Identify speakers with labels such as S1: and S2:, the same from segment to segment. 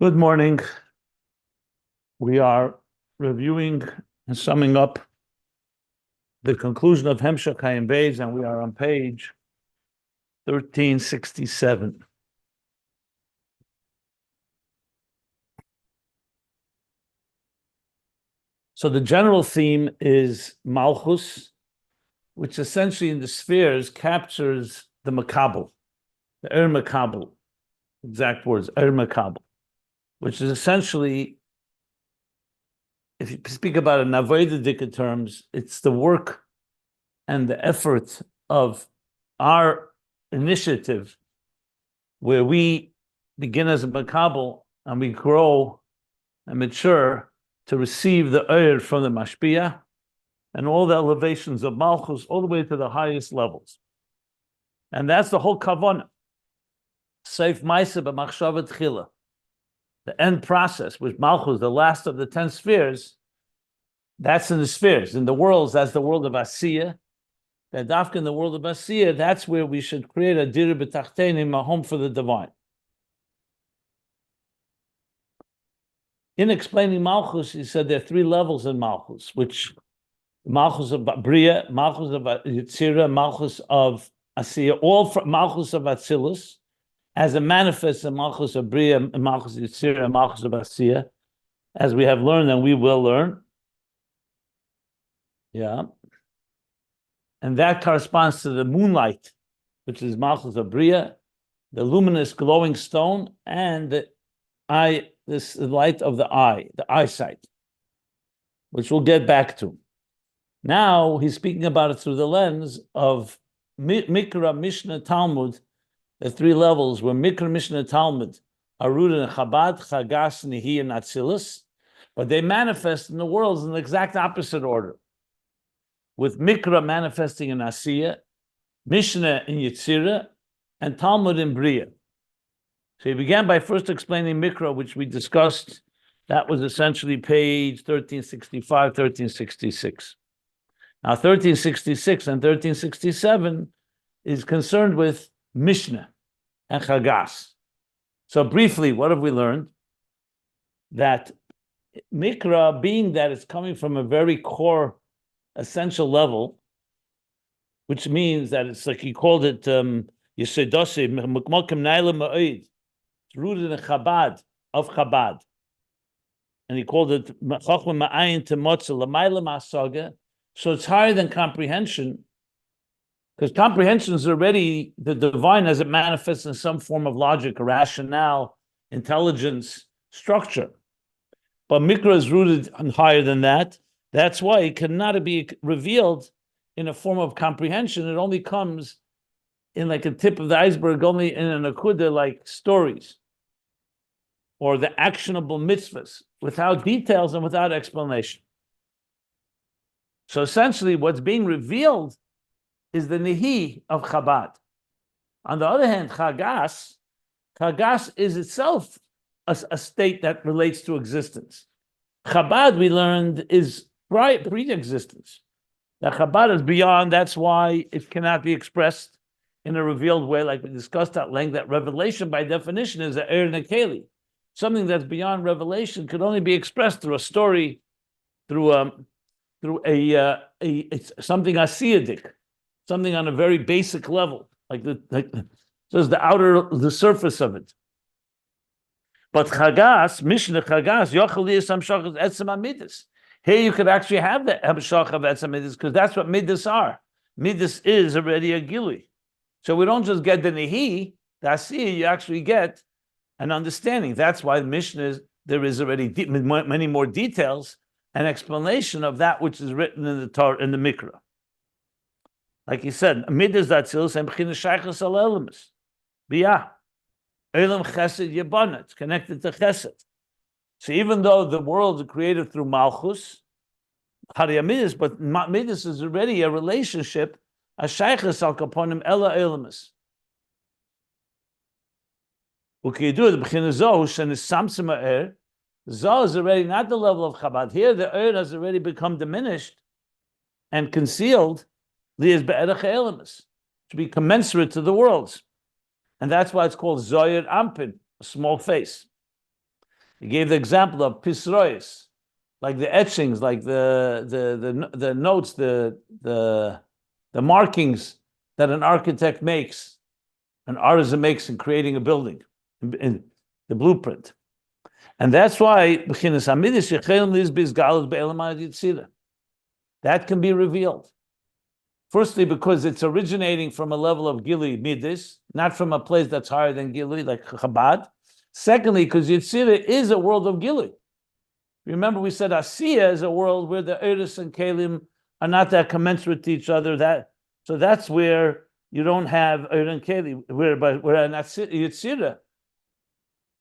S1: Good morning. We are reviewing and summing up the conclusion of Hemshech Ayin Beis, and we are on page 1367. So the general theme is Malchus, which essentially in the spheres captures the Makabel, the Makabel, exact words, Makabel, which is essentially, if you speak about it in Avodah terms, it's the work and the effort of our initiative where we begin as a Makabel and we grow and mature to receive the Oyer from the Mashpia and all the elevations of Malchus all the way to the highest levels. And that's the whole Kavanah. Seif Maisa b'machshava tchila. The end process, which Malchus, the last of the 10 spheres, that's in the spheres. In the worlds, that's the world of Asiya. That Dafka in the world of Asiya, that's where we should create a dir b'tachtenim, a home for the divine. In explaining Malchus, he said there are 3 levels in Malchus, which Malchus of Bria, Malchus of Yitzira, Malchus of Asiya, all from Malchus of Atzilus, as a manifest in Malchus of Bria, Malchus of Yitzira, Malchus of Asiya, as we have learned and we will learn. Yeah. And that corresponds to the moonlight, which is Malchus of Bria, the luminous glowing stone, and the light of the eye, the eyesight, which we'll get back to. Now he's speaking about it through the lens of Mikra, Mishna, Talmud, the 3 levels where Mikra, Mishna, Talmud are rooted in Chabad, Chagas, Nihi, and Atzilus, but they manifest in the worlds in the exact opposite order, with Mikra manifesting in Asiya, Mishna in Yitzira, and Talmud in Bria. So he began by first explaining Mikra, which we discussed. That was essentially page 1365, 1366. Now 1366 and 1367 is concerned with Mishna and Chagas. So briefly, what have we learned? That Mikra, being that it's coming from a very core, essential level, which means that it's like he called it Yesedose, Mukmalkim Naila Ma'id. It's rooted in Chabad, of Chabad. And he called it Chochma Ayin to Mocha, Lamaila Masaga. So it's higher than comprehension, because comprehension is already the divine as it manifests in some form of logic, rationale, intelligence, structure. But Mikra is rooted higher than that. That's why it cannot be revealed in a form of comprehension. It only comes in like a tip of the iceberg, only in an akuda, like stories, or the actionable mitzvahs, without details and without explanation. So essentially, what's being revealed is the nihi of Chabad. On the other hand, Chagas is itself a state that relates to existence. Chabad, we learned, is pre-existence. That Chabad is beyond, that's why it cannot be expressed in a revealed way, like we discussed at length. That revelation, by definition, is a nekeli. Something that's beyond revelation could only be expressed through a story, through something asiyadik, something on a very basic level, just the surface of it. But Chagas, Mishna Chagas, Yochel Samshachas Etzem Amidus. Here you could actually have the Hamshach of Etzem Amidus, because that's what Midas are. Midas is already a Gilui. So we don't just get the Nihi, the Asiya, you actually get an understanding. That's why the Mishnah there is already many more details and explanation of that which is written in the Torah, in the Mikra. Like he said, Midas Atzilus and B'china Shaychus al Elamus. Biyah. Elam Chesed Yebana. It's connected to Chesed. So even though the world is created through Malchus, Hariyamidis, but Midas is already a relationship, a Shaychus al Kaponim Ela Elamus. Ukiyidu, the B'china Zoh, Shen is Samsim Ha'er. Zoh is already not the level of Chabad. Here, the Ur has already become diminished and concealed, to be commensurate to the worlds. And that's why it's called Zoyer Ampin, a small face. He gave the example of pisrois, like the etchings, like the notes, the markings that an architect makes, an artisan makes in creating a building, in the blueprint. And that's why that can be revealed. Firstly, because it's originating from a level of Gili Midis, not from a place that's higher than Gili, like Chabad. Secondly, because Yitzira is a world of Gili. Remember, we said Asiya is a world where the Eris and Kalim are not that commensurate to each other. So that's where you don't have Eris and Kalim. Where in Yitzira,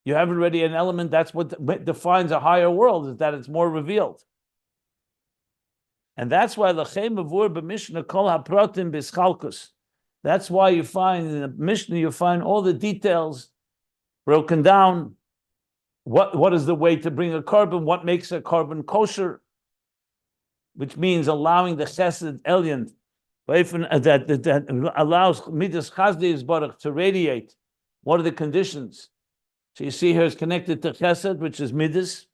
S1: you have already an element. That's what defines a higher world, is that it's more revealed. And that's why l'chem avur b'Mishna kol hapratim b'schalkus. That's why you find in the Mishnah, you find all the details broken down. What is the way to bring a carbon? What makes a carbon kosher? Which means allowing the chesed elyon that allows midas chasdei yisbarach to radiate. What are the conditions? So you see here it's connected to chesed, which is midas.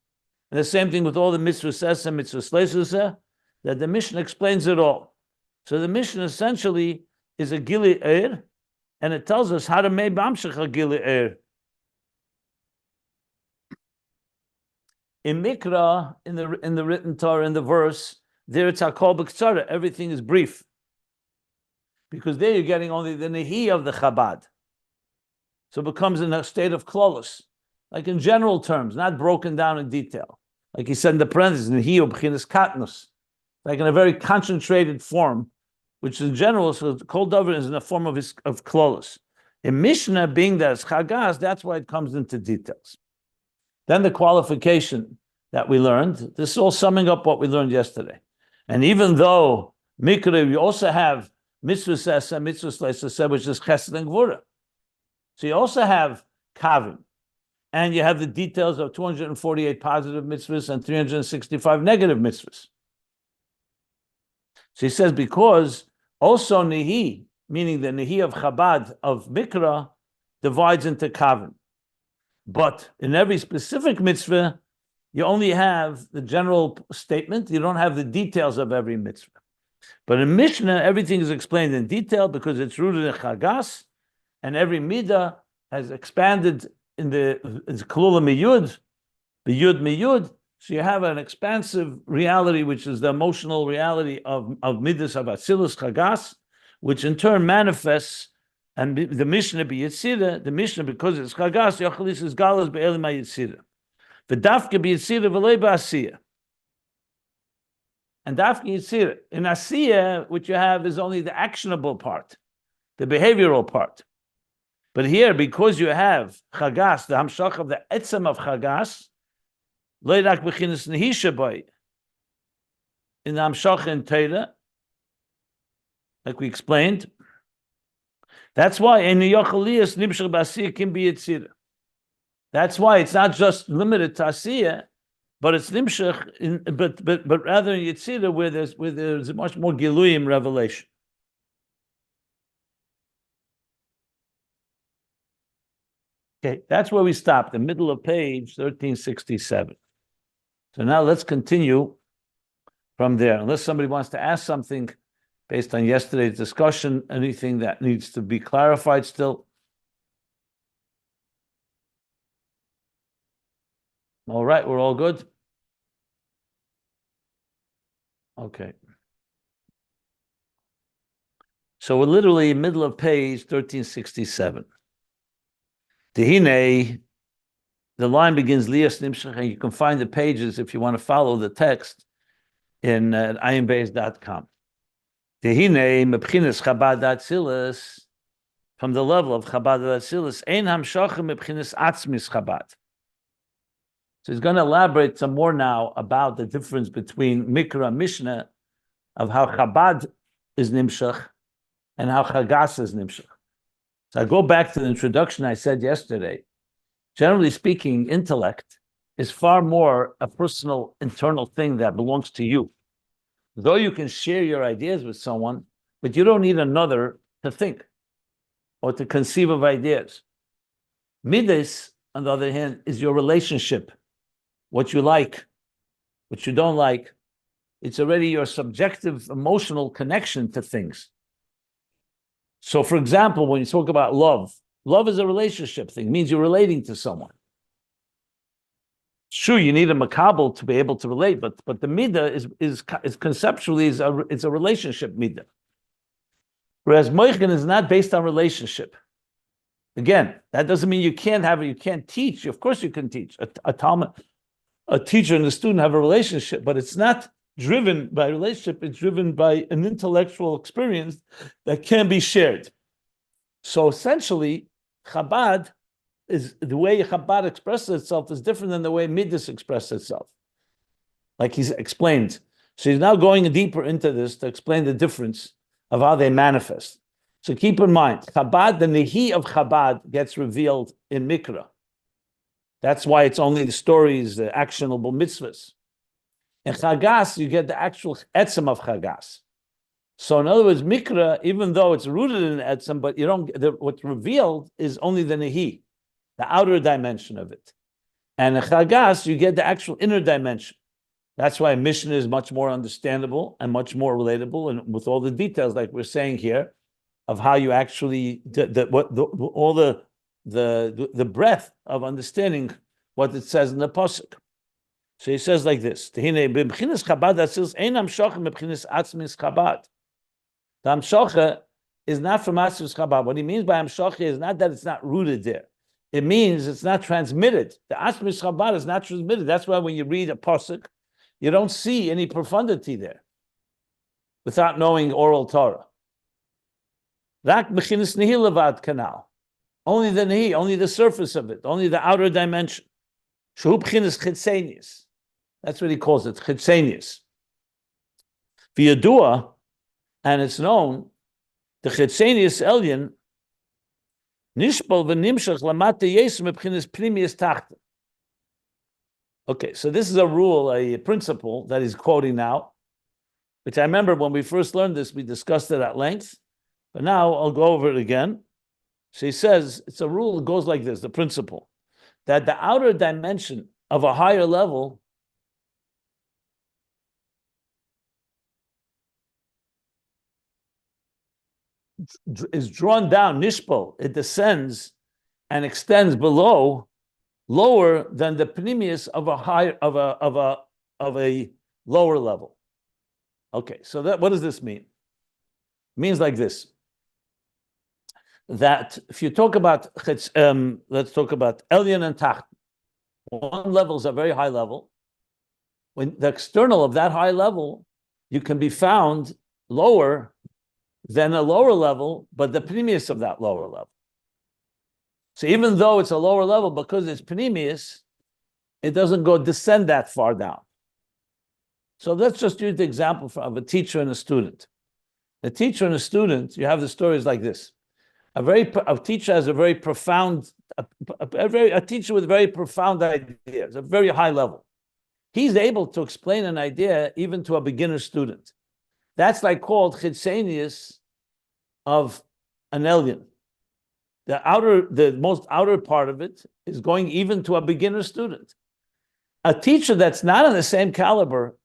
S1: And the same thing with all the mitzvos and mitzvos leisusah, that the Mishnah explains it all. So the Mishnah essentially is a gili er, and it tells us how to make bamshach a gili er. In Mikra, in the written Torah, in the verse, there it's hakol b'ktsara, everything is brief. Because there you're getting only the nehi of the Chabad. So it becomes in a state of klolos, like in general terms, not broken down in detail. Like he said in the parentheses, nehi of b'chinas katnus, like in a very concentrated form, which in general, so kol davar is in the form of klolos. In Mishnah, being that it's chagas, that's why it comes into details. Then the qualification that we learned, this is all summing up what we learned yesterday. And even though Mikra, we also have Mitzvos and Mitzvos Leisaseh, which is Chesed and Gvura. So you also have Kavim. And you have the details of 248 positive mitzvahs and 365 negative mitzvahs. So he says, because also Nihi, meaning the Nihi of Chabad of Mikra, divides into Kavim. But in every specific mitzvah, you only have the general statement. You don't have the details of every mitzvah. But in Mishnah, everything is explained in detail because it's rooted in Chagas, and every midah has expanded in the Kalula Miyud, the Yud Miyud. So you have an expansive reality, which is the emotional reality of midas of Atzilus Chagas, which in turn manifests. And the Mishnah be Yitzira, the Mishnah, because it's Chagas, Yochalis is Galas be'elim ha-Yitzira. The Dafka be Yitzira v'lei ba'asiyah. And Dafka Yitzira. In Asiyah, what you have is only the actionable part, the behavioral part. But here, because you have Chagas, the Hamshach of the Etzem of Chagas, Leidak b'chinas Nehisha boy, in the Hamshach in Torah, like we explained, that's why in the Yochaliyas Nimshach B'Asiyah can be Yitzira. That's why it's not just limited to Asiyah, but it's Nimshach, but rather in Yitzira where there's much more Giluyim revelation. Okay, that's where we stopped, the middle of page 1367. So now let's continue from there. Unless somebody wants to ask something based on yesterday's discussion, anything that needs to be clarified still? All right, we're all good? Okay. So we're literally middle of page 1367. Tehine, the line begins Lias Nimshach, and you can find the pages if you want to follow the text in ayinbeis.com. Tehine mebchinas Chabad Atzilas, from the level of Chabad Atzilas, ein hamshachim mebchinas atzmis Chabad. So he's going to elaborate some more now about the difference between Mikra and Mishnah, of how Chabad is Nimshach and how Chagas is Nimshach. So I go back to the introduction I said yesterday. Generally speaking, intellect is far more a personal, internal thing that belongs to you. Though you can share your ideas with someone, but you don't need another to think or to conceive of ideas. Midas, on the other hand, is your relationship what you like, what you don't like. It's already your subjective emotional connection to things. So, for example, when you talk about love, love is a relationship thing. It means you're relating to someone. Sure, you need a makabel to be able to relate, but the midah is conceptually is a relationship midah. Whereas Mocha is not based on relationship. Again, that doesn't mean you can't teach. Of course you can teach. A teacher and a student have a relationship, but it's not driven by relationship, it's driven by an intellectual experience that can be shared. So essentially, Chabad is the way Chabad expresses itself is different than the way Midas expresses itself. Like he's explained. So he's now going deeper into this to explain the difference of how they manifest. So keep in mind, Chabad, the Nehi of Chabad gets revealed in Mikra. That's why it's only the stories, the actionable mitzvahs. In Chagas, you get the actual etzem of Chagas. So in other words, Mikra, even though it's rooted in etzem, but you don't. What's revealed is only the Nehi, the outer dimension of it. And in Chagas, you get the actual inner dimension. That's why Mishna is much more understandable and much more relatable, and with all the details, like we're saying here, of how you actually all the breadth of understanding what it says in the pasuk. So he says like this: The Amshocha is not from Atzmis Chabad. What he means by Amshocha is not that it's not rooted there. It means it's not transmitted. The Atzmis Chabad is not transmitted. That's why when you read a pasuk, you don't see any profundity there without knowing oral Torah. Rak Bechinas Nehi Levad Canal. Only the Nehi, only the surface of it, only the outer dimension. Shehu Bechinas Chitzenius. That's what he calls it, Chitzenius. V'yadua, and it's known, the Chitzenius Elyon, Nishpal v'nimshach lamata yesum Bechinas Primius Tachta. Okay, so this is a rule, a principle that he's quoting now, which I remember when we first learned this, we discussed it at length, but now I'll go over it again. So he says, it's a rule that goes like this, the principle, that the outer dimension of a higher level is drawn down, nishpal, it descends and extends below, lower than the pnimius of a lower level. Okay, so that what does this mean? It means like this: that if you talk about let's talk about Elyon and Tacht. One level is a very high level. When the external of that high level, you can be found lower than a lower level, but the pnimius of that lower level. So even though it's a lower level, because it's pnimius, it doesn't descend that far down. So let's just use the example of a teacher and a student. The teacher and a student, you have the stories like this. A teacher has a very profound, a teacher with very profound ideas, a very high level. He's able to explain an idea even to a beginner student. That's like called chitzenius of an Elyon. The most outer part of it is going even to a beginner student. A teacher that's not on the same caliber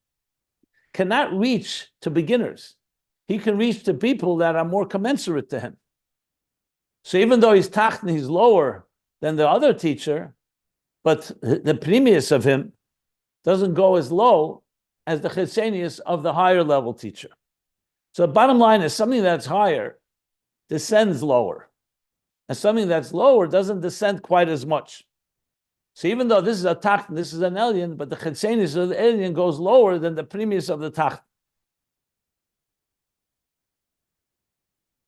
S1: cannot reach to beginners. He can reach to people that are more commensurate to him. So even though he's tachten, he's lower than the other teacher, but the pnimius of him doesn't go as low as the chitzenius of the higher level teacher. So bottom line is something that's higher descends lower, and something that's lower doesn't descend quite as much. So even though this is a tachten, this is an Elyon, but the chitzenius of the Elyon goes lower than the pnimius of the tachten.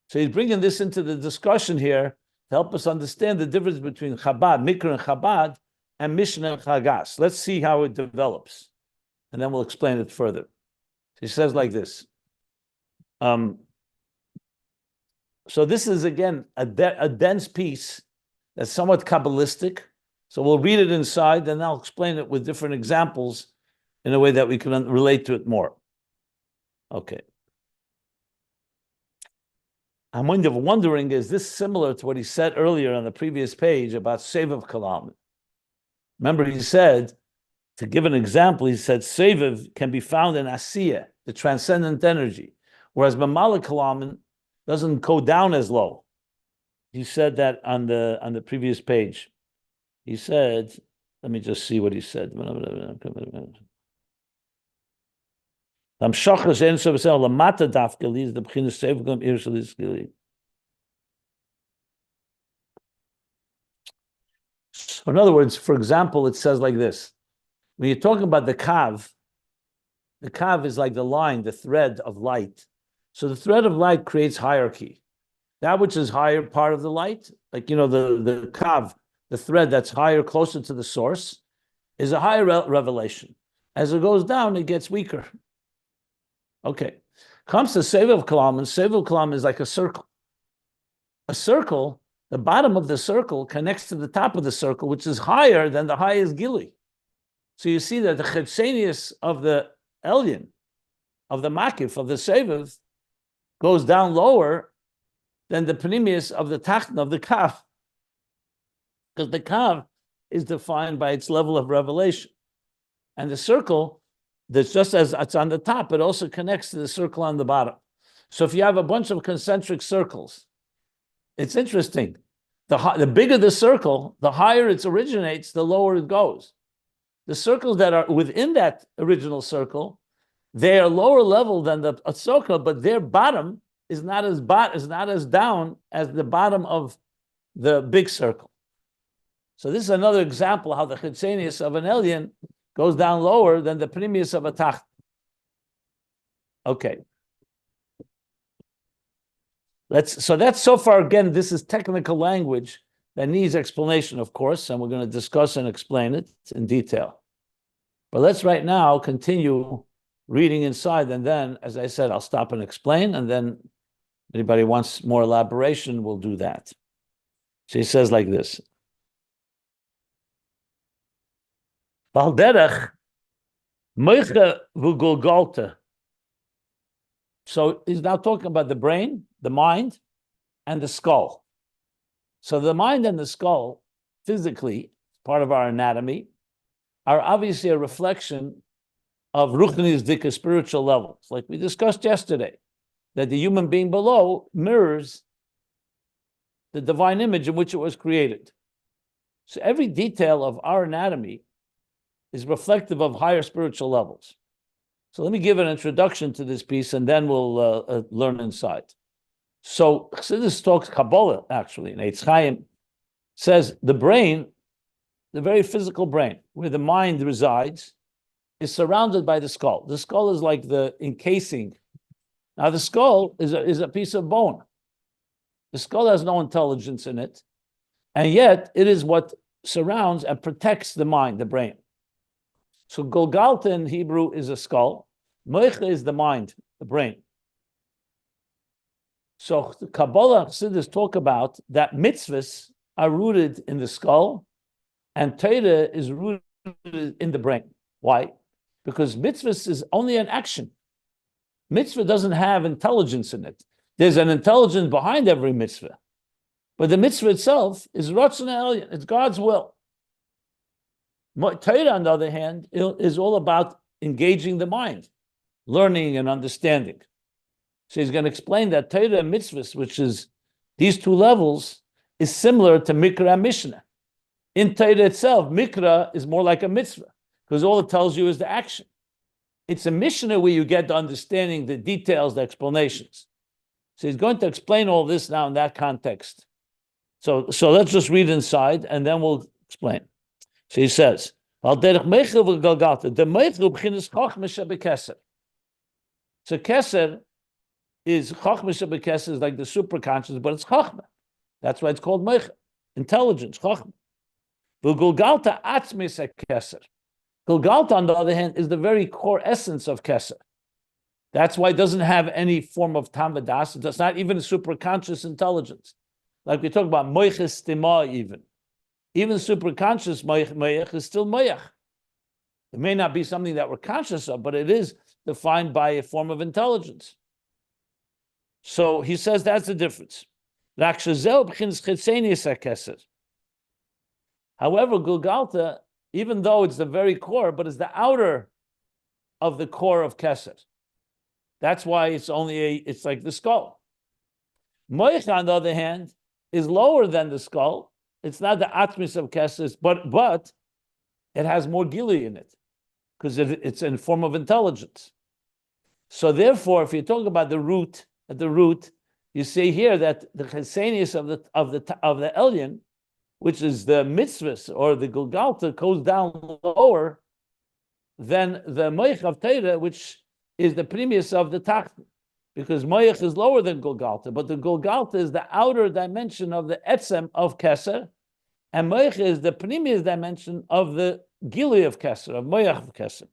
S1: So he's bringing this into the discussion here to help us understand the difference between Chabad, Mikra and Chabad, and Mishna and Chagas. Let's see how it develops, and then we'll explain it further. He says like this. So this is, again, a dense piece that's somewhat Kabbalistic. So we'll read it inside, then I'll explain it with different examples in a way that we can relate to it more. Okay. I'm wondering, is this similar to what he said earlier on the previous page about Sevav Kalam? Remember, he said To give an example, he said Seviv can be found in Asiya, the transcendent energy, whereas Mamala Kalaman doesn't go down as low. He said that on the previous page. He said, let me just see what he said. So in other words, for example, it says like this. When you're talking about the kav is like the line, the thread of light. So the thread of light creates hierarchy. That which is higher part of the light, like, the kav, the thread that's higher, closer to the source, is a higher revelation. As it goes down, it gets weaker. Okay. Comes to Seviv Kalam, and Seviv Kalam is like a circle. A circle, the bottom of the circle connects to the top of the circle, which is higher than the highest gili. So you see that the chetzenius of the Elyon, of the makif, of the Seviv, goes down lower than the panemius of the tachton, of the kav. Because the kav is defined by its level of revelation. And the circle, that's just as it's on the top, it also connects to the circle on the bottom. So if you have a bunch of concentric circles, it's interesting. The bigger the circle, the higher it originates, the lower it goes. The circles that are within that original circle, they are lower level than the circle, but their bottom is not as down as the bottom of the big circle. So this is another example how the chetzenius of an Elyon goes down lower than the panemius of a tacht. Okay. So that's so far, again, this is technical language that needs explanation, of course, and we're going to discuss and explain it in detail. But let's right now continue reading inside, and then, as I said, I'll stop and explain, and then anybody wants more elaboration, we'll do that. So he says like this. Valderech, Mocha v'Galgalta. So he's now talking about the brain, the mind, and the skull. So the mind and the skull, physically, part of our anatomy, are obviously a reflection of Ruchni's Dika spiritual levels. Like we discussed yesterday, that the human being below mirrors the divine image in which it was created. So every detail of our anatomy is reflective of higher spiritual levels. So let me give an introduction to this piece, and then we'll learn inside. So Chassidus talks Kabbalah, actually, in Eitz Chaim, says the brain, the very physical brain, where the mind resides, is surrounded by the skull. The skull is like the encasing. Now the skull is a piece of bone. The skull has no intelligence in it, and yet it is what surrounds and protects the mind, the brain. So Galgalta in Hebrew is a skull. Mocha is the mind, the brain. So the Kabbalah Chassidus talk about that mitzvahs are rooted in the skull, and Torah is rooted in the brain. Why? Because mitzvahs is only an action. Mitzvah doesn't have intelligence in it. There's an intelligence behind every mitzvah. But the mitzvah itself is Ratzon Elyon, it's God's will. Torah, on the other hand, is all about engaging the mind, learning and understanding. So he's going to explain that Torah and mitzvahs, which is these two levels, is similar to Mikra and Mishna. In Torah itself, Mikra is more like a mitzvah, because all it tells you is the action. It's a Mishna where you get the understanding, the details, the explanations. So he's going to explain all this now in that context. So let's just read inside, and then we'll explain. So he says, so Keser is Chochma Keser is like the superconscious, but it's Chochma. That's why it's called Mocha, intelligence, Chochma. Galgalta atzmis Keser. Galgalta, on the other hand, is the very core essence of Keser. That's why it doesn't have any form of Tamadas. It's not even a superconscious intelligence. Like we talk about Mocha Stima even. Even superconscious Moyach is still Moyach. It may not be something that we're conscious of, but it is defined by a form of intelligence. So he says that's the difference. However, Galgalta, even though it's the very core, but it's the outer of the core of Keser. That's why it's it's like the skull. Mocha, on the other hand, is lower than the skull. It's not the atmis of Keser, but it has more gili in it because it's in form of intelligence. So therefore, if you talk about the root, at the root, you see here that the chesenius of the Elyon, which is the mitzvahs or the Galgalta, goes down lower than the Mocha of Torah, which is the premise of the Tacht, because Mocha is lower than Galgalta, but the Galgalta is the outer dimension of the Etzem of Keser, and Mocha is the premise dimension of the Gili of Keser, of Mocha of Keser.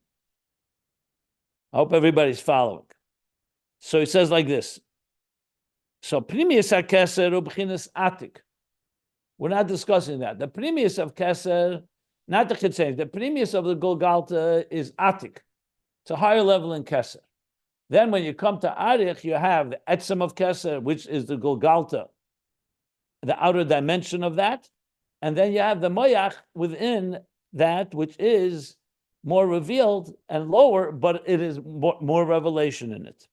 S1: I hope everybody's following. So it says like this. So premise of Keser ubchinas atik. We're not discussing that. The premise of Keser, not the Chitzay, the premise of the Galgalta is atik. It's a higher level in Keser. Then when you come to Arich, you have the Etzem of Keser, which is the Galgalta, the outer dimension of that. And then you have the Moyach within that, which is more revealed and lower, but it is more revelation in it.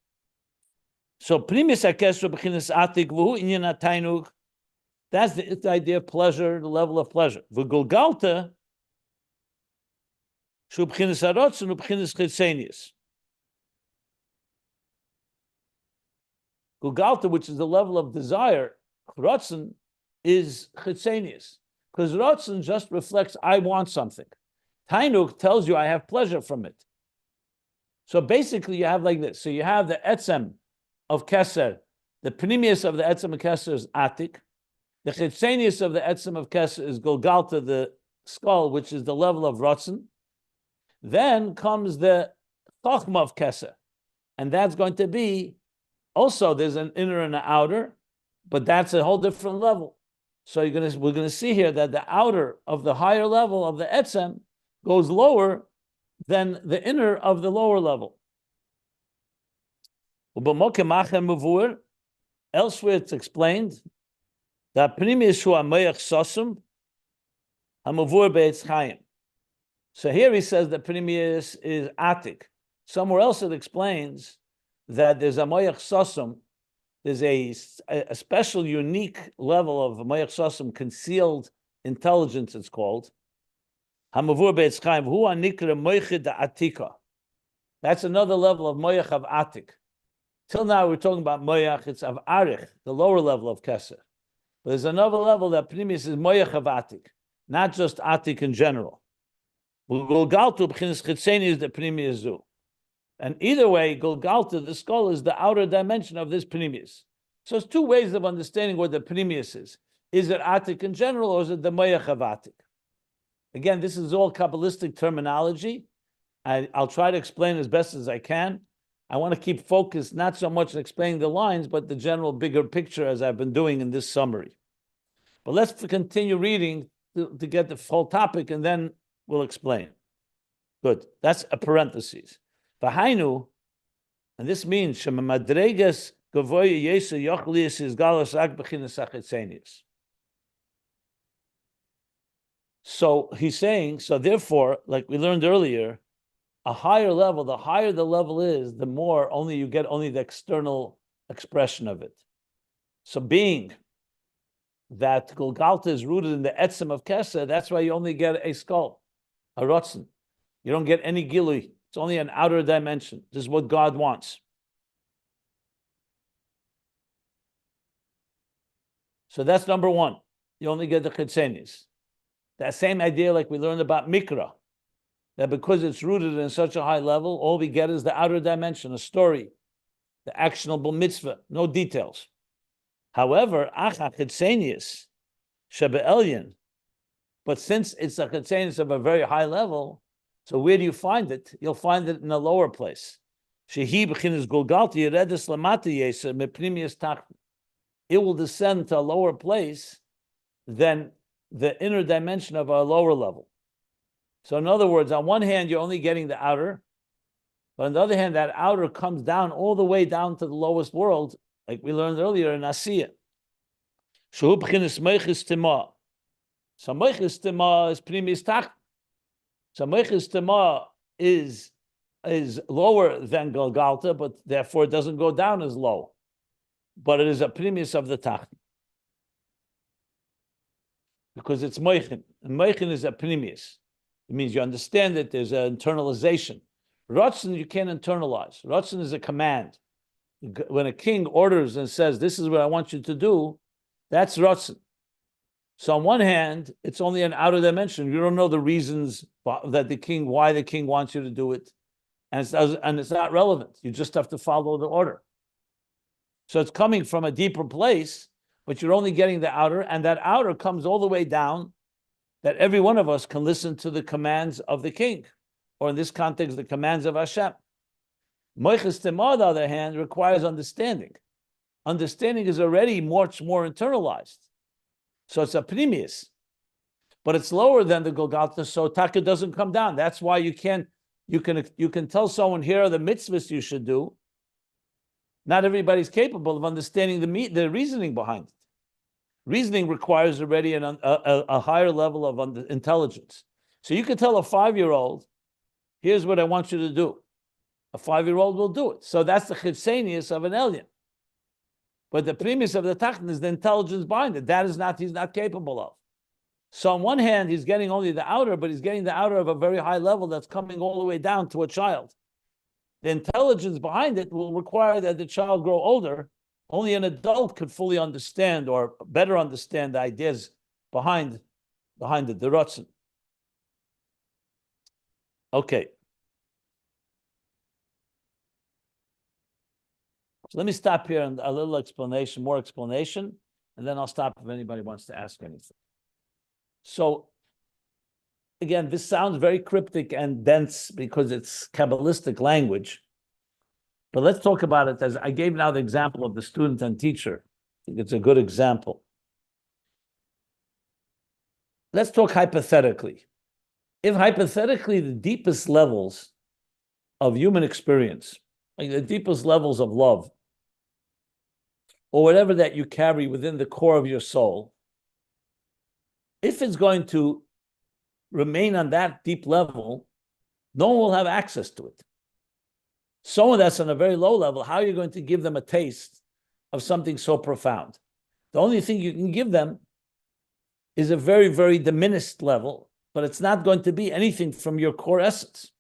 S1: So premise HaKeser b'chinas atik v'hu inyan ha'tainug. That's the idea of pleasure, the level of pleasure. V'Galgalta shu b'chinas harotzen u'b'chinas chitzenius. Galgalta, which is the level of desire, rotzen is chitzenius, because rotzen just reflects I want something. Tainuk tells you I have pleasure from it. So basically, you have like this. So you have the etzem of Keser, the pnimius of the etzem of Keser is atik. The chitzenius of the etzem of Keser is Galgalta, the skull, which is the level of rotzen. Then comes the Chochma of Keser, and that's going to be also there's an inner and an outer, but that's a whole different level. So we're gonna see here that the outer of the higher level of the etzem goes lower than the inner of the lower level. Elsewhere it's explained that primis hu amayach sosum hamavur beitz chayim. So here he says that primis is atik. Somewhere else it explains that there's a moyach sosum, there's a special, unique level of moyach sosum, concealed intelligence, it's called. Hamavur beitz chayim hu anikra moychid atika. That's another level of moyach of atik. Till now we're talking about moyach, it's of arich, the lower level of keser. But there's another level that primis is moyach of atik, not just atik in general. Galgalta b'chinas chitzeni is the primis zu. And either way, Galgalta, the skull, is the outer dimension of this primis. So it's two ways of understanding what the primis is. Is it atik in general, or is it the moyach of atik? Again, this is all Kabbalistic terminology. I'll try to explain as best as I can. I want to keep focused not so much on explaining the lines, but the general bigger picture as I've been doing in this summary. But let's continue reading to get the full topic, and then we'll explain. Good. That's a parenthesis. V'hainu, and this means shemamadregas gavoya yesu yochlius is galos rak b'chinas achitzenius. So he's saying, so therefore, like we learned earlier, a higher level, the higher the level is, the more only you get only the external expression of it. So being that Galgalta is rooted in the etzem of Keser, that's why you only get a skull, a rotzen. You don't get any gilui. It's only an outer dimension. This is what God wants. So that's number one. You only get the chitzenis. That same idea like we learned about Mikra, that because it's rooted in such a high level, all we get is the outer dimension, a story, the actionable mitzvah, no details. However, acha chitzenius shebe'elyon, but since it's a chitzenius of a very high level, so where do you find it? You'll find it in a lower place. Shehi b'chinas Galgalta yeredes lamata yeser mepnimius tach. It will descend to a lower place than the inner dimension of our lower level. So in other words, on one hand, you're only getting the outer, but on the other hand, that outer comes down all the way down to the lowest world, like we learned earlier in Asiya. Shehu b'chinas moichis tima. So moichis tima is primis tach. So Mocha's Tema is lower than Galgalta, but therefore it doesn't go down as low. But it is a premise of the Tachton. Because it's Mochin. And Mochin is a premise. It means you understand that there's an internalization. Ratzon you can't internalize. Ratzon is a command. When a king orders and says, this is what I want you to do, that's Ratzon. So on one hand, it's only an outer dimension. You don't know the reasons that why the king wants you to do it. And it's not relevant. You just have to follow the order. So it's coming from a deeper place, but you're only getting the outer, and that outer comes all the way down that every one of us can listen to the commands of the king, or in this context, the commands of Hashem. Mocha's Tema, on the other hand, requires understanding. Understanding is already much more internalized. So it's a premise, but it's lower than the Galgalta, so Taka doesn't come down. That's why you can tell someone, here are the mitzvahs you should do. Not everybody's capable of understanding the reasoning behind it. Reasoning requires already a higher level of intelligence. So you can tell a 5-year-old, here's what I want you to do. A 5-year-old will do it. So that's the chitzenius of an alien. But the premise of the Tachton is the intelligence behind it. That is he's not capable of. So on one hand, he's getting only the outer, but he's getting the outer of a very high level that's coming all the way down to a child. The intelligence behind it will require that the child grow older. Only an adult could fully understand or better understand the ideas behind it, the Ratzon. Okay. So let me stop here and a little explanation, more explanation, and then I'll stop if anybody wants to ask anything. So again, this sounds very cryptic and dense because it's Kabbalistic language. But let's talk about it as I gave now the example of the student and teacher. I think it's a good example. Let's talk hypothetically. If hypothetically the deepest levels of human experience, like the deepest levels of love, or whatever that you carry within the core of your soul, if it's going to remain on that deep level, no one will have access to it. Someone that's on a very low level, how are you going to give them a taste of something so profound? The only thing you can give them is a very, very diminished level, but it's not going to be anything from your core essence.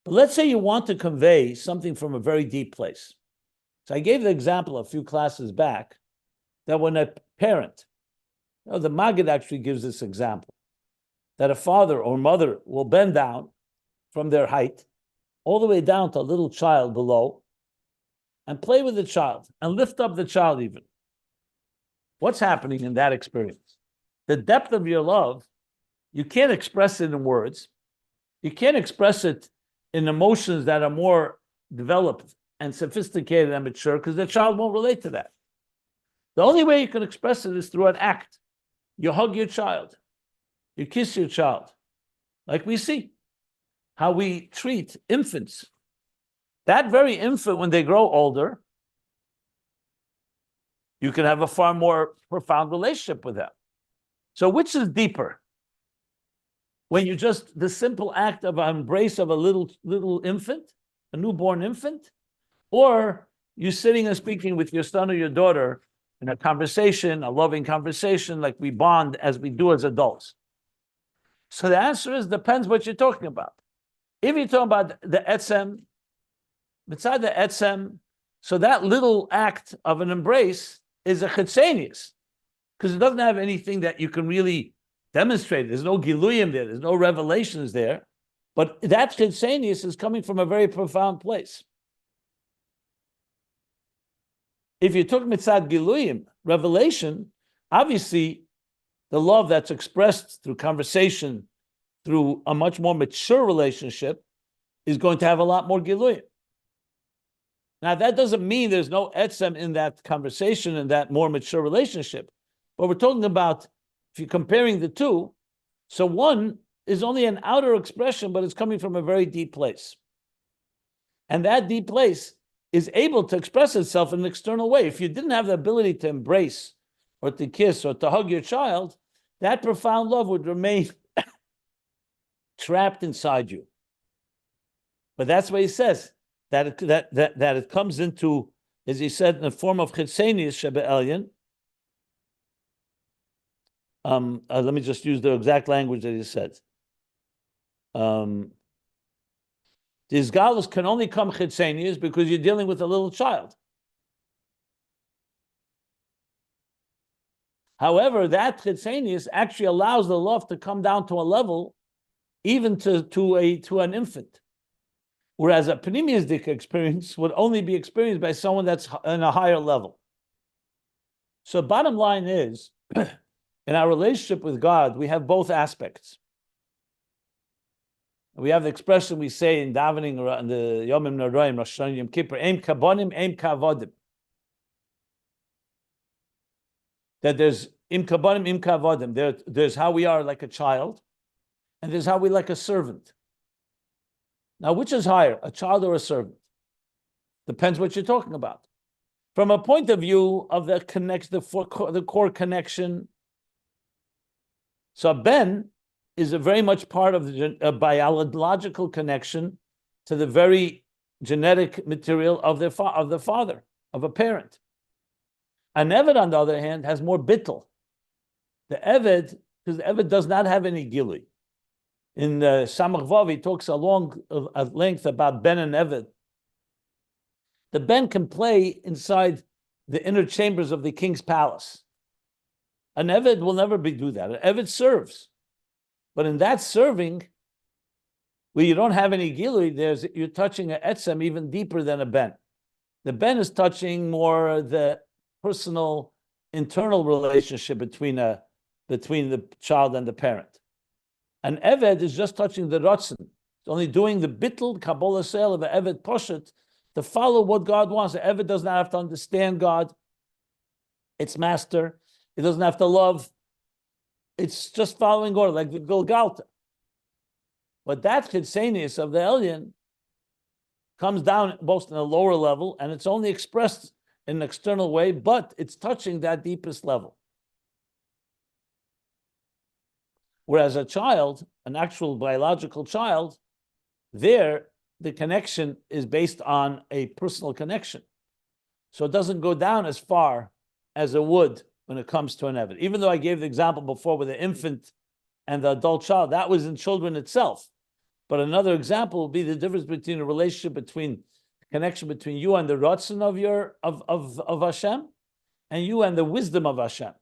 S1: But let's say you want to convey something from a very deep place. So I gave the example a few classes back that when a parent, the Maggid actually gives this example, that a father or mother will bend down from their height all the way down to a little child below and play with the child and lift up the child even. What's happening in that experience? The depth of your love, you can't express it in words. You can't express it in emotions that are more developed and sophisticated and mature because the child won't relate to that. The only way you can express it is through an act. You hug your child. You kiss your child. Like we see how we treat infants. That very infant, when they grow older, you can have a far more profound relationship with them. So which is deeper? When you just, the simple act of an embrace of a little infant, a newborn infant, or you sitting and speaking with your son or your daughter in a conversation, a loving conversation, like we bond as we do as adults. So the answer is, depends what you're talking about. If you're talking about the etzem, beside the etzem, so that little act of an embrace is a chitzenius, because it doesn't have anything that you can really demonstrate. There's no giluyim there. There's no revelations there. But that chitzenius is coming from a very profound place. If you took mitzad giluyim, revelation, obviously the love that's expressed through conversation, through a much more mature relationship, is going to have a lot more giluyim. Now, that doesn't mean there's no etzem in that conversation and that more mature relationship. But we're talking about, if you're comparing the two, so one is only an outer expression, but it's coming from a very deep place. And that deep place is able to express itself in an external way. If you didn't have the ability to embrace or to kiss or to hug your child, that profound love would remain trapped inside you. But that's what he says, that it comes into, as he said, in the form of chitzenius shebe elyon. Let me just use the exact language that he said. These galus can only come chitzenius because you're dealing with a little child. However, that chitzenius actually allows the love to come down to a level, even to an infant. Whereas a pneumistic experience would only be experienced by someone that's in a higher level. So bottom line is, in our relationship with God, we have both aspects. We have the expression we say in davening in the Yomim Noraim, Rosh Hashanah, Yom Kippur, Eim kabonim, Eim kavodim. That there's im kabonim, im kavodim. There's how we are like a child, and there's how we like a servant. Now, which is higher, a child or a servant? Depends what you're talking about. From a point of view of the connection, the core connection, so Ben is a very much part of the biological connection to the very genetic material of the father, of a parent. An Eved, on the other hand, has more bittul. The Eved, because the Eved does not have any gili. In Samach Vav, he talks at length about Ben and Eved. The Ben can play inside the inner chambers of the king's palace. An Eved will never do that. An Eved serves. But in that serving, where you don't have any gilui, you're touching an etzem even deeper than a Ben. The Ben is touching more the personal, internal relationship between the child and the parent. An Eved is just touching the Ratzon. It's only doing the bittul, Kabbalah sale of an Eved Poshet to follow what God wants. The Eved does not have to understand God, its master. It doesn't have to love. It's just following order, like the Galgalta. But that chitzenius of the Elyon comes down most in a lower level, and it's only expressed in an external way, but it's touching that deepest level. Whereas a child, an actual biological child, there, the connection is based on a personal connection. So it doesn't go down as far as it would when it comes to an Eved. Even though I gave the example before with the infant and the adult child, that was in children itself. But another example would be the difference between a relationship between connection between you and the Ratzon of Hashem, and you and the wisdom of Hashem.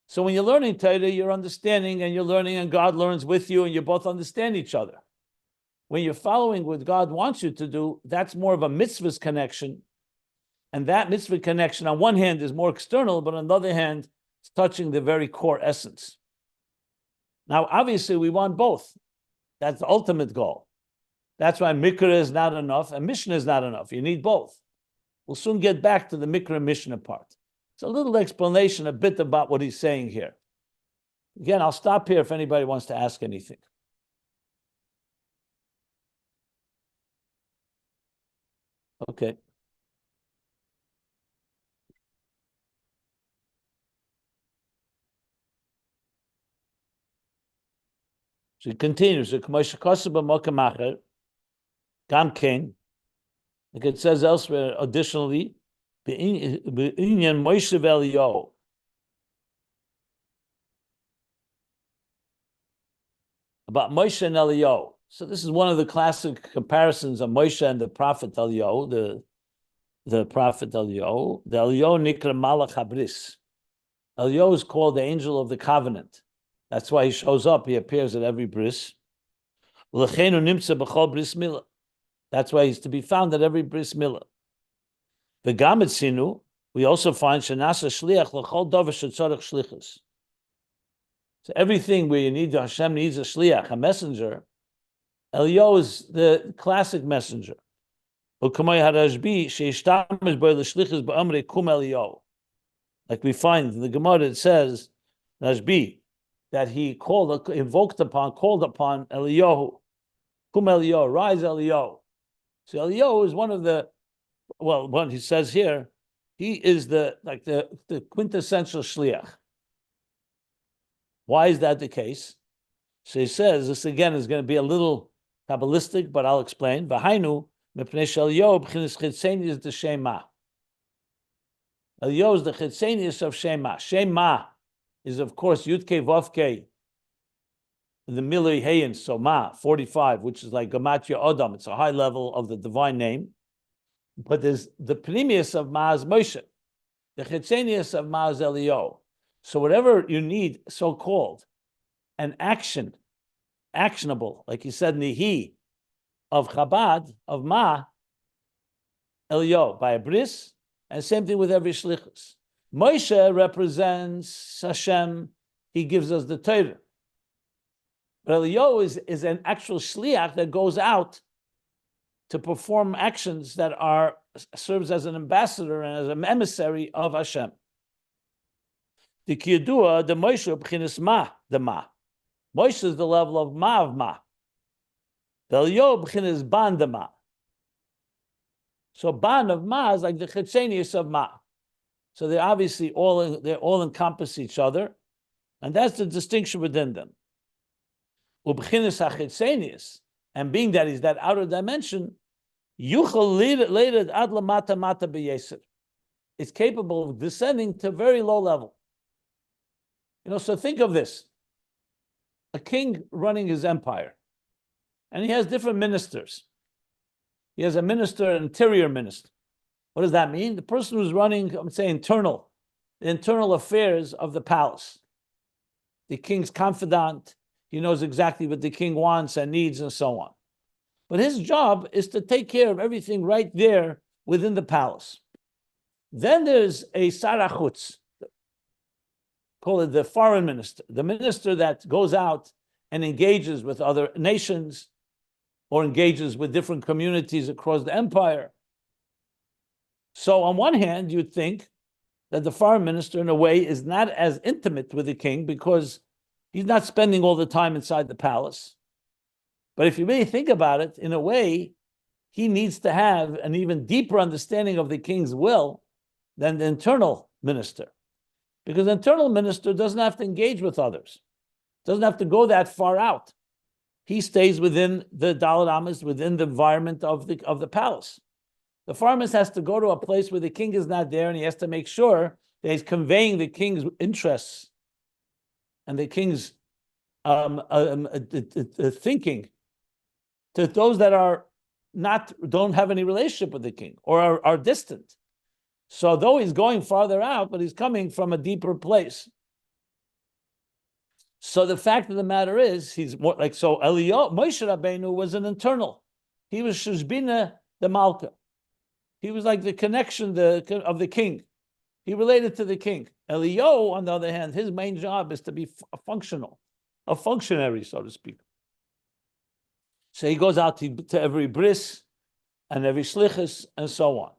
S1: So when you're learning Torah, you're understanding and you're learning, and God learns with you, and you both understand each other. When you're following what God wants you to do, that's more of a mitzvahs connection. And that mitzvah connection, on one hand, is more external, but on the other hand, it's touching the very core essence. Now, obviously, we want both. That's the ultimate goal. That's why Mikra is not enough and Mishna is not enough. You need both. We'll soon get back to the Mikra Mishna part. It's a little explanation, a bit about what he's saying here. Again, I'll stop here if anybody wants to ask anything. Okay. So he continues, like it says elsewhere, additionally, about Moshe and Eliyahu. So this is one of the classic comparisons of Moshe and the prophet Eliyahu, the prophet Eliyahu. The Eliyahu Nikra Malach Habris. Eliyahu is called the angel of the covenant. That's why he shows up. He appears at every bris. That's why he's to be found at every bris milah. The Gamitzinu, we also find Shanasa Shliach l'chol davar shetzarich shlichus. So everything where you need, Hashem needs a shliach, a messenger. Eliyahu is the classic messenger. Like we find in the Gemara, it says, Rashbi, that he called upon Eliyahu. Kum Eliyahu, rise Eliyahu. So Eliyahu is one of the, well, what he says here, he is the quintessential shliach. Why is that the case? So he says, this again is going to be a little Kabbalistic, but I'll explain. V'hainu, mipnei shel b'chinas chitzenius de Shema. Eliyahu is the chitzenius of Shema. Shema is, of course, Yudke Vavke, the Milui Heyin, so Ma, 45, which is like Gematria Odom. It's a high level of the divine name. But there's the Pnimius of Ma is Moshe. The chitzenius of Ma is Eliyahu. So whatever you need, so-called, an action, actionable, like he said, Nihi, of Chabad, of Ma, Eliyahu, by a bris, and same thing with every shlichus. Moshe represents Hashem, he gives us the Torah. But Eliyahu is an actual shliach that goes out to perform actions that serves as an ambassador and as an emissary of Hashem. The Kiyadua, the Moshe, b'chinas Ma, the Ma. Moshe is the level of Ma. The Eliyahu b'chinas Ban, the Ma. So Ban of Ma is like the Chitzenius of Ma. So they're obviously all encompass each other, and that's the distinction within them. Ub'chinas HaChitzenius, and being that he's that outer dimension, Yuchal leided ad lamata mata b'yeser. It's capable of descending to very low level. So think of this. A king running his empire, and he has different ministers. He has a minister, an interior minister. What does that mean? The person who's running, the internal affairs of the palace. The king's confidant, he knows exactly what the king wants and needs and so on. But his job is to take care of everything right there within the palace. Then there's a sarachutz, call it the foreign minister, the minister that goes out and engages with other nations or engages with different communities across the empire. So on one hand, you'd think that the foreign minister, in a way, is not as intimate with the king because he's not spending all the time inside the palace. But if you really think about it, in a way, he needs to have an even deeper understanding of the king's will than the internal minister. Because the internal minister doesn't have to engage with others, doesn't have to go that far out. He stays within the Dalet Amas, within the environment of the palace. The foreign minister has to go to a place where the king is not there, and he has to make sure that he's conveying the king's interests and the king's thinking to those that don't have any relationship with the king or are distant. So though he's going farther out, but he's coming from a deeper place. So the fact of the matter is, he's more like, so Eliyahu, Moshe Rabbeinu was an internal. He was Shushbina the Malka. He was like the connection of the king. He related to the king. Eliyahu, on the other hand, his main job is to be a functionary, so to speak. So he goes out to every bris and every shlichus and so on.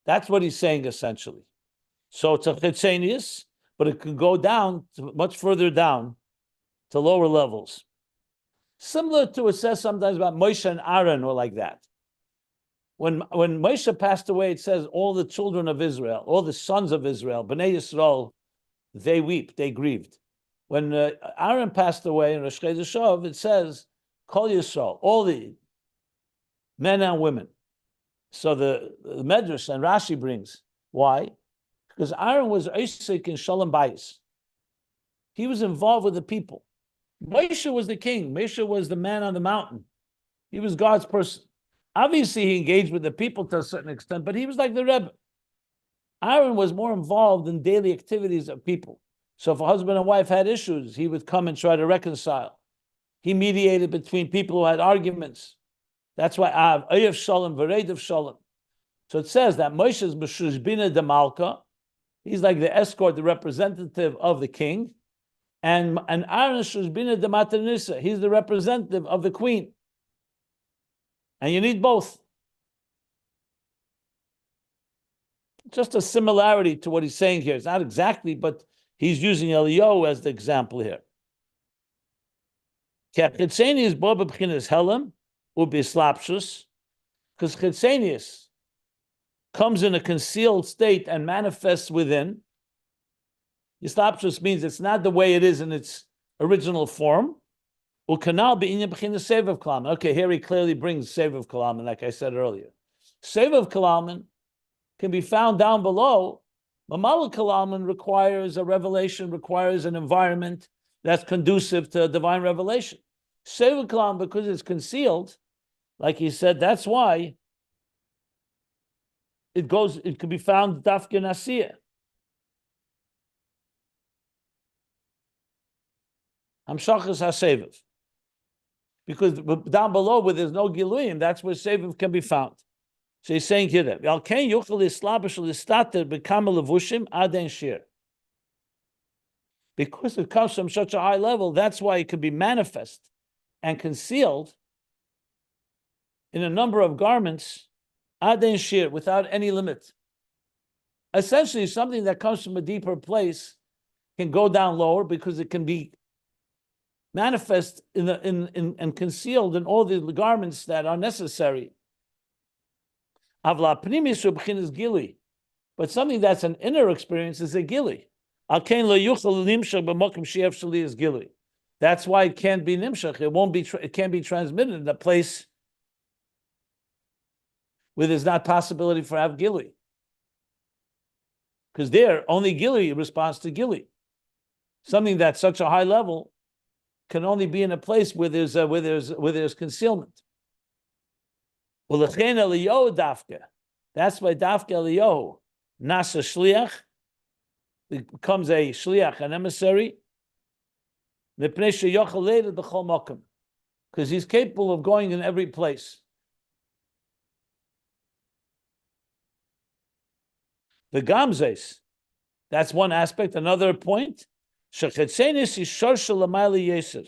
S1: That's what he's saying essentially. So it's a chitzenius, but it can go down much further down to lower levels. Similar to what it says sometimes about Moshe and Aaron or like that. When Moshe passed away, it says all the children of Israel, all the sons of Israel, Bnei Yisrael, they weep, they grieved. When Aaron passed away in Rosh Chodesh, it says, Kol Yisrael, all the men and women. So the Medrash and Rashi brings. Why? Because Aaron was Isaac in Shalom Bayis. He was involved with the people. Moshe was the king. Moshe was the man on the mountain. He was God's person. Obviously, he engaged with the people to a certain extent, but he was like the Rebbe. Aaron was more involved in daily activities of people. So if a husband and wife had issues, he would come and try to reconcile. He mediated between people who had arguments. That's why Ayav Shalom, Veredav Shalom. So it says that Moshe is Meshushbina de Malka. He's like the escort, the representative of the king. And Aaron is Shushbina de Maternissa. He's the representative of the queen. And you need both. Just a similarity to what he's saying here. It's not exactly, but he's using Eliyahu as the example here. Because Chitzenius comes in a concealed state and manifests within. Islapshus means it's not the way it is in its original form. Ukanal be'inyan b'chinas sevav kalaman. Okay, here he clearly brings sevav kalaman, like I said earlier. Sevav kalaman can be found down below. Mamala kalaman requires a revelation, requires an environment that's conducive to divine revelation. Sevav kalaman, because it's concealed, like he said, that's why it could be found dafke nasiya. Hamshachas hasevav. Because down below where there's no giluyim, that's where sevav can be found. So he's saying here that because it comes from such a high level, that's why it could be manifest and concealed in a number of garments, aden shir, without any limit. Essentially, something that comes from a deeper place can go down lower because it can be manifest and concealed in all the garments that are necessary. But something that's an inner experience is a gili. That's why it can't be nimshach. It can't be transmitted in a place where there's not possibility for have gili. Because there, only gili responds to gili. Something that's such a high level can only be in a place where there's concealment. Well, that's why dafke Eliyahu nasa shliach becomes a shliach, an emissary, because he's capable of going in every place. The gamzes, that's one aspect. Another point, shechetzenis is shorsha l'mayli yeser.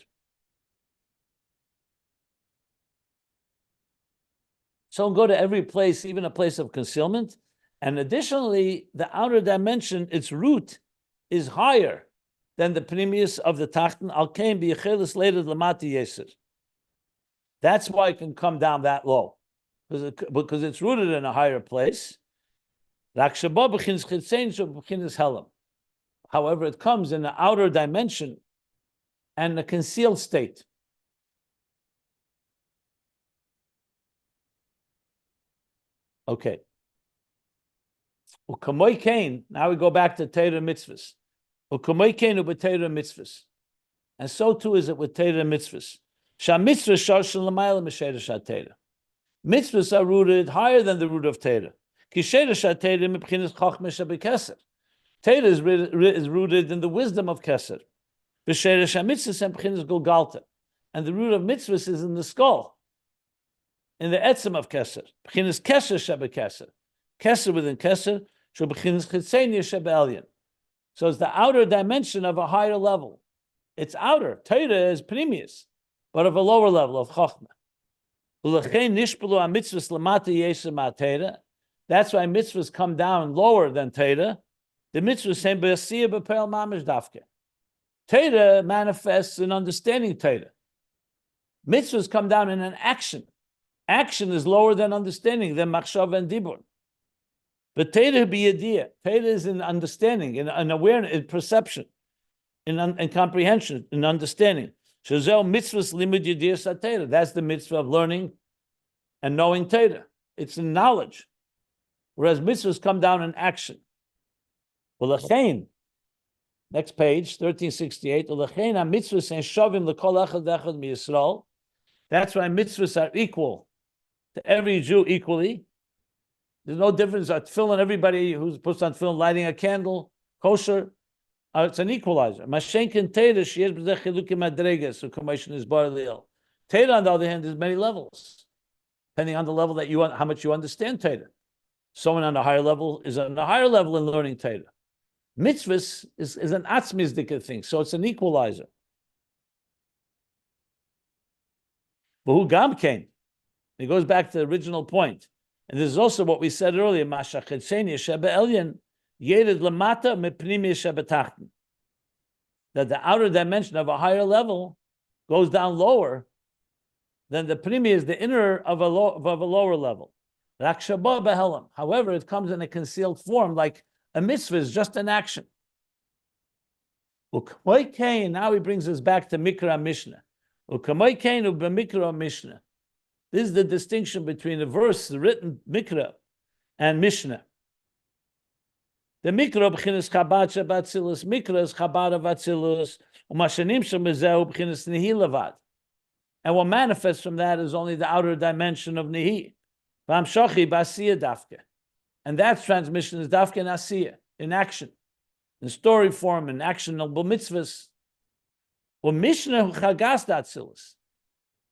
S1: So go to every place, even a place of concealment. And additionally, the outer dimension, its root, is higher than the pnimius of the tachten. Al kain b'yechelis later l'mati yeser. That's why it can come down that low, because it's rooted in a higher place. However, it comes in the outer dimension and a concealed state. Okay. Now we go back to Torah mitzvahs. And so too is it with Torah mitzvahs. Mitzvahs are rooted higher than the root of Torah. Torah is rooted in the wisdom of Keser. Galgalta. And the root of mitzvahs is in the skull, in the etzem of Keser. Keser within Keser. So it's the outer dimension of a higher level. It's outer. Torah is pnimius, but of a lower level of Chochma. That's why mitzvahs come down lower than Torah. The mitzvahs say b'asiyah b'peil mamish dafke. Torah manifests in understanding Torah. Mitzvahs come down in an action. Action is lower than understanding, than machshav and dibur. But Torah b'yediyah. Torah is in understanding, in awareness, in perception, in comprehension, in understanding. Shazel mitzvahs limud yediyah Torah. That's the mitzvah of learning and knowing Torah. It's in knowledge. Whereas mitzvahs come down in action. Well, next page, 1368. That's why mitzvahs are equal to every Jew equally. There's no difference at tefillin. Everybody who's puts on tefillin, lighting a candle, kosher, it's an equalizer. Mashenkin Torah, sheyesh b'zeh chilukim madreges, so commission is bar liel. Torah, on the other hand, there's many levels, depending on the level that you want, how much you understand Torah. Someone on a higher level is on a higher level in learning Torah. Mitzvahs is an atzmizdika thing, so it's an equalizer. But who gam came? It goes back to the original point. And this is also what we said earlier, that the outer dimension of a higher level goes down lower than the pnimi is the inner of a lower level. However, it comes in a concealed form, like a mitzvah is just an action. Now he brings us back to Mikra Mishna. Ukamoi keinu b'mikra Mishna. This is the distinction between the verse, the written Mikra, and Mishna. The Mikra b'chinas Chabad shebatzilus, Mikra is Chabad of Atzilus, u'mashanim shemezeu b'chinas Nihi levad. And what manifests from that is only the outer dimension of Nihi. V'amshochi b'asiyah dafke. And that's transmission is dafke in asiyah, in action, in story form, in actionable mitzvahs. Well, Mishna chagas datzilus.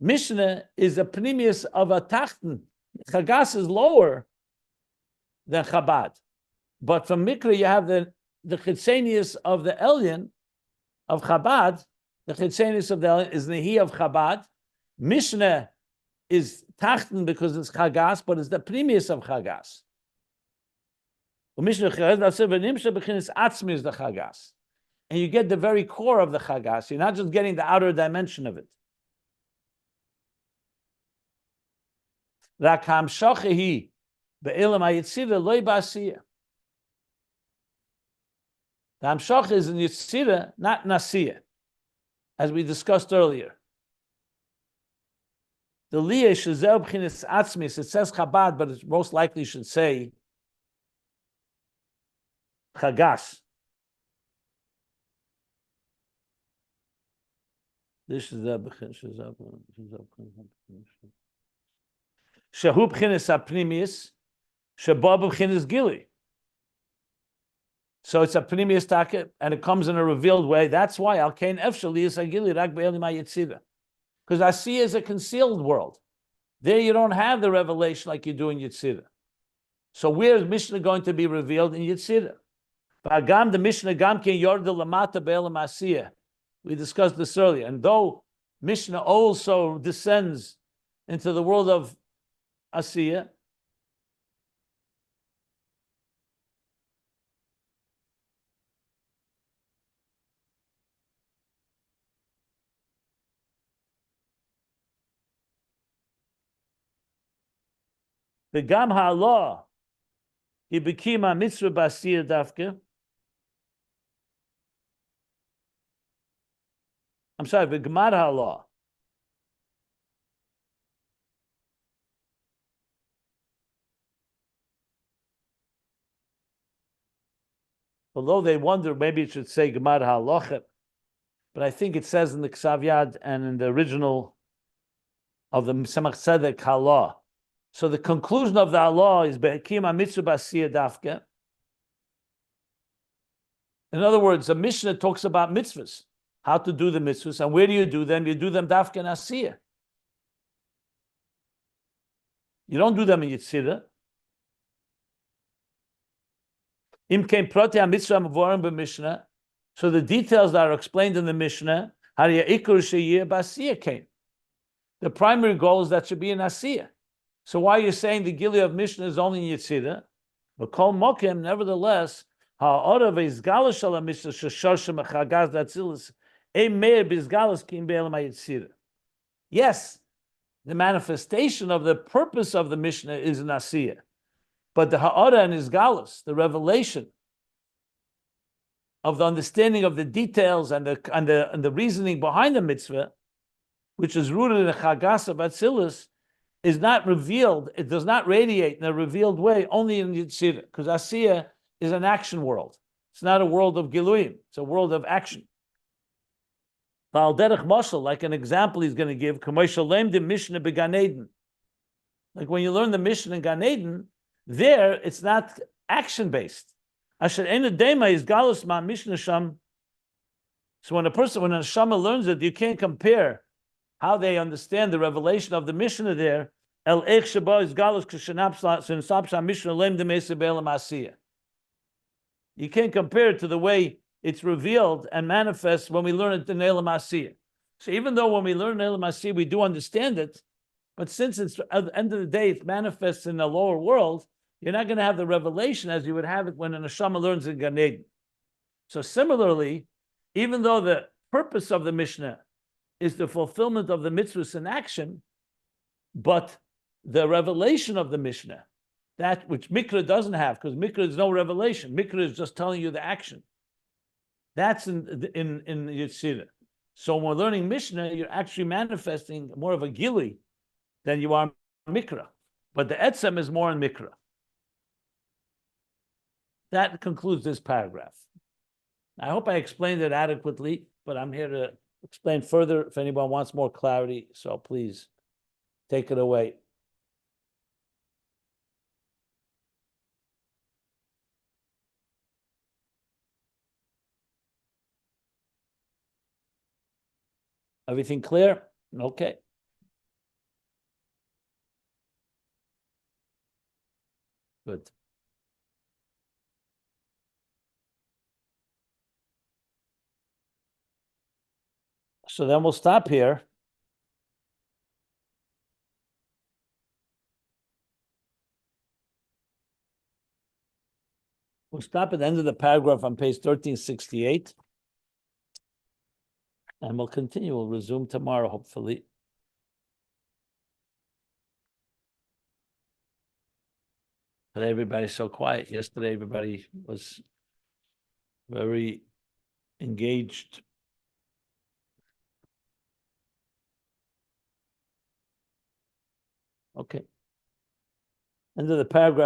S1: Mishna is a pnimius of a tachten. Chagas is lower than Chabad. But from Mikra, you have the chitzenius of the Elyon of Chabad. The chitzenius of the Elyon is Nihi of Chabad. Mishna is tachten because it's Chagas, but it's the pnimius of Chagas. Mishna atzmi is the Chagas. And you get the very core of the Chagas. You're not just getting the outer dimension of it. The hamshacha is in Yitzira, not Nasiya, as we discussed earlier. The Liyah Shazel B'chinas Atzmis, it says Chabad, but it most likely should say Chagas. This is the Shahu B'chinas Apnimius, Shabab B'chinas Gili. So it's a pnimius taket, and it comes in a revealed way. That's why Al Kain Efshali is Agili Rak Be'eli Ma Yitzira. Because Asiya is a concealed world. There you don't have the revelation like you do in Yitzira. So where is Mishnah going to be revealed in Yitzira? V'agam the Mishnah Gam Ken Yorda Lamata Be'elam Asiya. We discussed this earlier. And though Mishnah also descends into the world of Asiya, the Gam HaLah, he became a mitzvah basir dafke. I'm sorry, the Gemar HaLah. Although they wonder, maybe it should say Gemar HaLochet, but I think it says in the Ksav Yad and in the original of the Semach Tzedek HaLah. So the conclusion of the Allah is Be'ekim mitzvah basiyah dafke. In other words, the Mishnah talks about mitzvahs, how to do the mitzvahs, and where do you do them? You do them dafke and asiyah. You don't do them in Yitzira. Im kein proti mitzvah mavorim b'Mishnah. So the details that are explained in the Mishnah, hariya ikur sheyeh basiyah came. The primary goal is that should be an asiyah. So why are you saying the Gilead of Mishnah is only in Yitzira? But Kol Mokim, nevertheless, ha'ora ve'izgalas shel Mishnah sheshoshem achagaz datzilis meir b'izgalas kim be'elam ha'Yitzira. Yes, the manifestation of the purpose of the Mishnah is in Asiyah, but the ha'ora and izgalas, the revelation of the understanding of the details and the reasoning behind the mitzvah, which is rooted in the chagas of Atzilus, is not revealed, it does not radiate in a revealed way, only in Yitzira, because Asiya is an action world. It's not a world of Giluyim, it's a world of action. Val derech mashal, like an example he's going to give, K'moishalem de Mishnah began Eden. Like when you learn the Mishnah in Gan Eden, there it's not action-based. Asher ena dema is galus ma Mishnah sham. So when a neshama learns it, you can't compare how they understand the revelation of the Mishnah there. El ech sheba is galus k'shenapsa Mishnah lem de mesa be'elam asiyah. You can't compare it to the way it's revealed and manifests when we learn it in Elam Asiyah. So even though when we learn Elam Asiyah, we do understand it, but since it's at the end of the day, it manifests in the lower world, you're not going to have the revelation as you would have it when a neshama learns in Gan Eden. So similarly, even though the purpose of the Mishnah is the fulfillment of the mitzvahs in action, but the revelation of the Mishnah, that which Mikra doesn't have, because Mikra is no revelation. Mikra is just telling you the action. That's in Yitzira. So when we're learning Mishnah, you're actually manifesting more of a gili than you are Mikra. But the etzem is more in Mikra. That concludes this paragraph. I hope I explained it adequately, but I'm here to explain further if anyone wants more clarity. So please take it away. Everything clear? Okay. Good. So then we'll stop here. We'll stop at the end of the paragraph on page 1368. And we'll continue. We'll resume tomorrow, hopefully. Today, everybody's so quiet. Yesterday, everybody was very engaged. Okay. End of the paragraph.